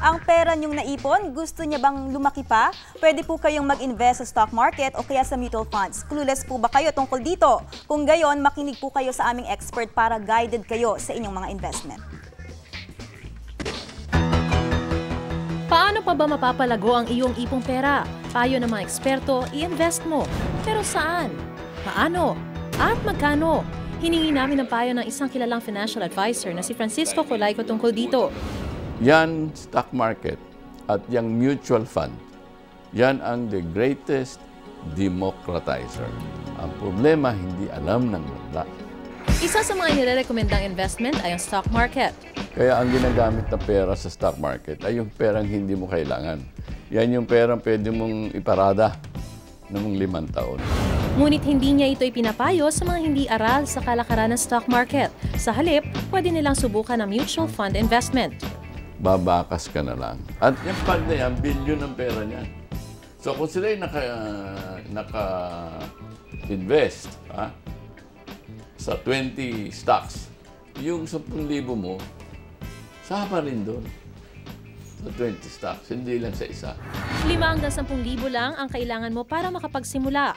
Ang pera niyong naipon, gusto niya bang lumaki pa? Pwede po kayong mag-invest sa stock market o kaya sa mutual funds. Clueless po ba kayo tungkol dito? Kung gayon, makinig po kayo sa aming expert para guided kayo sa inyong mga investment. Paano pa ba mapapalago ang iyong ipong pera? Payo ng mga eksperto, i-invest mo. Pero saan? Paano? At magkano? Hiningi namin ng payo ng isang kilalang financial advisor na si Francisco Colayco tungkol dito. Yan stock market at yung mutual fund, yan ang the greatest democratizer. Ang problema, hindi alam ng wala. Isa sa mga inirekomendang investment ay ang stock market. Kaya ang ginagamit na pera sa stock market ay yung perang hindi mo kailangan. Yan yung perang pwede mong iparada ng 5 taon. Ngunit hindi niya ito ipinapayo sa mga hindi aral sa kalakaran ng stock market. Sa halip, pwede nilang subukan ang mutual fund investment. Babakas ka na lang. At yung fund na yan, bilyon ang pera niyan. So kung sila'y naka-invest sa 20 stocks, yung 10,000 mo, sapa rin doon sa 20 stocks, hindi lang sa isa. 5 hanggang 10,000 lang ang kailangan mo para makapagsimula.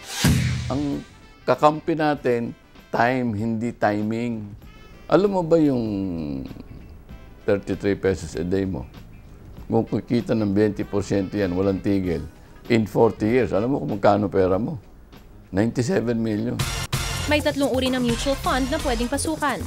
Ang kakampi natin, time, hindi timing. Alam mo ba yung 33 pesos a day mo? Kung kikita ng 20% yan, walang tigil. In 40 years, alam mo kung magkano pera mo? 97 million. May 3 uri ng mutual fund na pwedeng pasukan.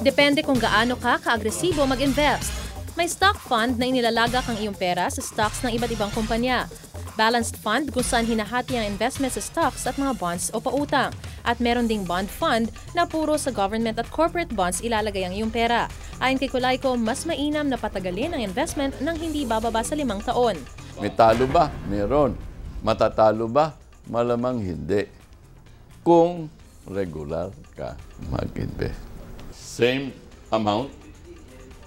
Depende kung gaano ka ka-agresibo mag-invest. May stock fund na inilalagak ang iyong pera sa stocks ng iba't ibang kumpanya. Balanced fund kung saan hinahati ang investment sa stocks at mga bonds o pautang. At meron ding bond fund na puro sa government at corporate bonds ilalagay ang iyong pera. Ayon kay Colayco, mas mainam na patagalin ang investment nang hindi bababa sa 5 taon. May talo ba? Meron. Matatalo ba? Malamang hindi. Kung regular ka mag-invest. Same amount.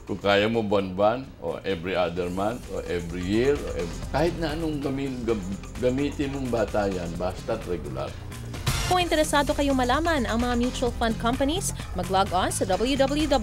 Kung kaya mo buwan-buwan, o every other month, o every year, o kahit na anong gamitin mong batayan, basta't regular. Kung interesado kayong malaman ang mga mutual fund companies, mag-log on sa www.icap.com.ph.